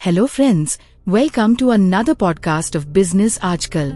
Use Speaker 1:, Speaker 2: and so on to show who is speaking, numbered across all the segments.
Speaker 1: Hello friends, welcome to another podcast of Business Aajkal.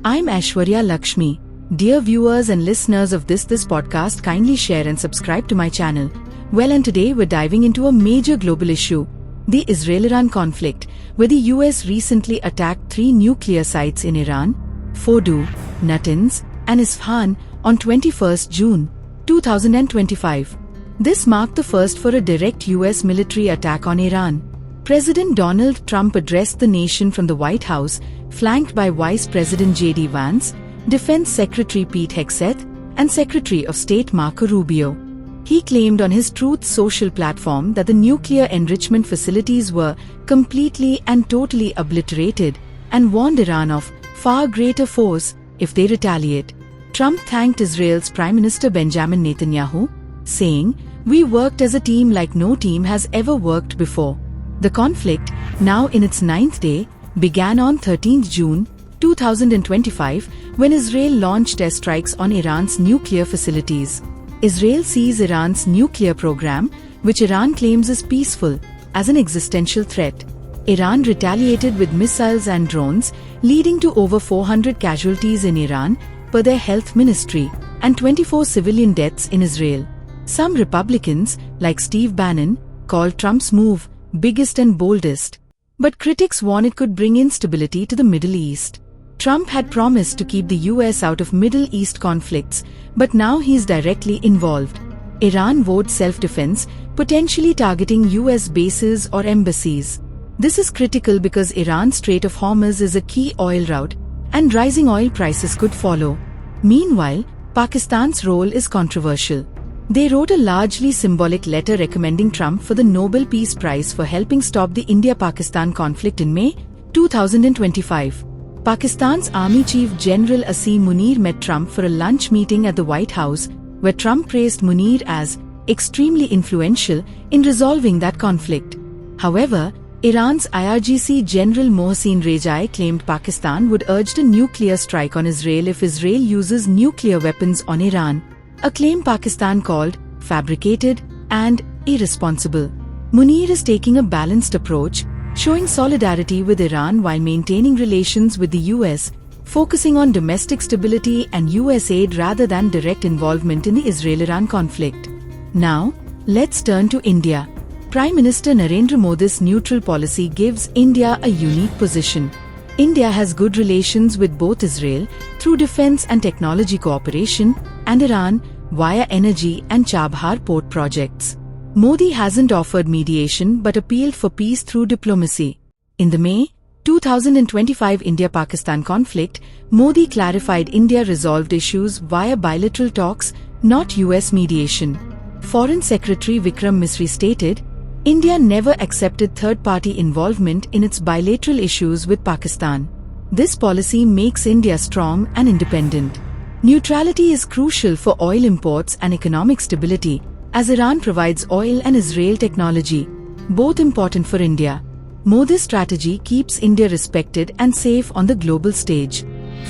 Speaker 1: I'm Aishwarya Lakshmi. Dear viewers and listeners of this podcast, kindly share and subscribe to my channel. Well, and today we're diving into a major global issue, the Israel-Iran conflict, where the US recently attacked 3 nuclear sites in Iran, Fordo, Natanz, and Isfahan, on 21st June 2025. This marked the first for a direct US military attack on Iran. President Donald Trump addressed the nation from the White House, flanked by Vice President JD Vance, Defense Secretary Pete Hegseth, and Secretary of State Marco Rubio. He claimed on his Truth Social platform that the nuclear enrichment facilities were completely and totally obliterated and warned Iran of far greater force if they retaliate. Trump thanked Israel's Prime Minister Benjamin Netanyahu, saying, "We worked as a team like no team has ever worked before." The conflict, now in its 9th day, began on 13th June 2025 when Israel launched airstrikes on Iran's nuclear facilities. Israel sees Iran's nuclear program, which Iran claims is peaceful, as an existential threat. Iran retaliated with missiles and drones, leading to over 400 casualties in Iran, per their health ministry, and 24 civilian deaths in Israel. Some Republicans, like Steve Bannon, called Trump's move biggest and boldest. But critics warn it could bring instability to the Middle East. Trump had promised to keep the US out of Middle East conflicts, but now he's directly involved. Iran vowed self-defense, potentially targeting US bases or embassies. This is critical because Iran's Strait of Hormuz is a key oil route, and rising oil prices could follow. Meanwhile, Pakistan's role is controversial. They wrote a largely symbolic letter recommending Trump for the Nobel Peace Prize for helping stop the India-Pakistan conflict in May 2025. Pakistan's Army Chief General Asim Munir met Trump for a lunch meeting at the White House, where Trump praised Munir as extremely influential in resolving that conflict. However, Iran's IRGC General Mohsen Rejai claimed Pakistan would urge a nuclear strike on Israel if Israel uses nuclear weapons on Iran, a claim Pakistan called fabricated and irresponsible. Munir is taking a balanced approach, showing solidarity with Iran while maintaining relations with the US, focusing on domestic stability and US aid rather than direct involvement in the Israel-Iran conflict. Now, let's turn to India. Prime Minister Narendra Modi's neutral policy gives India a unique position. India has good relations with both Israel through defense and technology cooperation and Iran via energy and Chabhar port projects. Modi hasn't offered mediation but appealed for peace through diplomacy. In the May 2025 India-Pakistan conflict, Modi clarified India resolved issues via bilateral talks, not US mediation. Foreign Secretary Vikram Misri stated, India never accepted third-party involvement in its bilateral issues with Pakistan. This policy makes India strong and independent. Neutrality is crucial for oil imports and economic stability, as Iran provides oil and Israel technology, both important for India. Modi's strategy keeps India respected and safe on the global stage.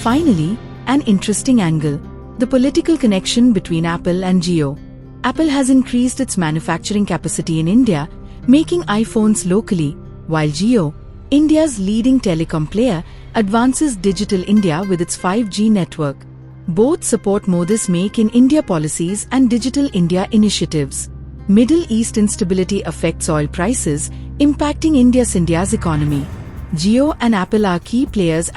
Speaker 1: Finally, an interesting angle: the political connection between Apple and Jio. Apple has increased its manufacturing capacity in India, making iPhones locally, while Jio, India's leading telecom player, advances Digital India with its 5G network. Both support Modi's Make in India policies and Digital India initiatives. Middle East instability affects oil prices, impacting India's economy. Jio and Apple are key players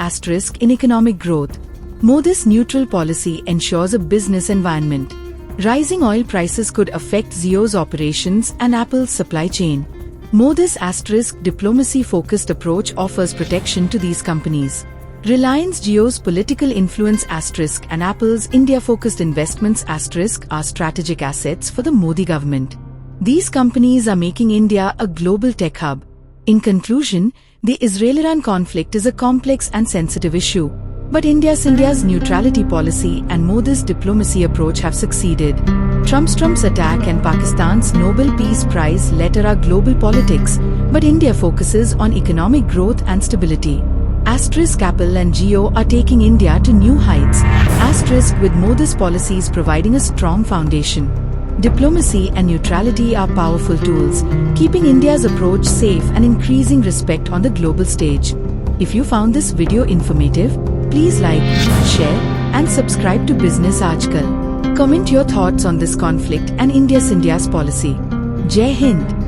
Speaker 1: in economic growth. Modi's neutral policy ensures a business environment. Rising oil prices could affect Jio's operations and Apple's supply chain. Modi's diplomacy-focused approach offers protection to these companies. Reliance Jio's political influence and Apple's India-focused investments are strategic assets for the Modi government. These companies are making India a global tech hub. In conclusion, the Israel-Iran conflict is a complex and sensitive issue, but India's neutrality policy and Modi's diplomacy approach have succeeded. Trump's attack and Pakistan's Nobel Peace Prize letter are global politics, but India focuses on economic growth and stability. Apple and Jio are taking India to new heights, with Modi's policies providing a strong foundation. Diplomacy and neutrality are powerful tools, keeping India's approach safe and increasing respect on the global stage. If you found this video informative, please like, share, and subscribe to Business Aajkal. Comment your thoughts on this conflict and India's policy. Jai Hind.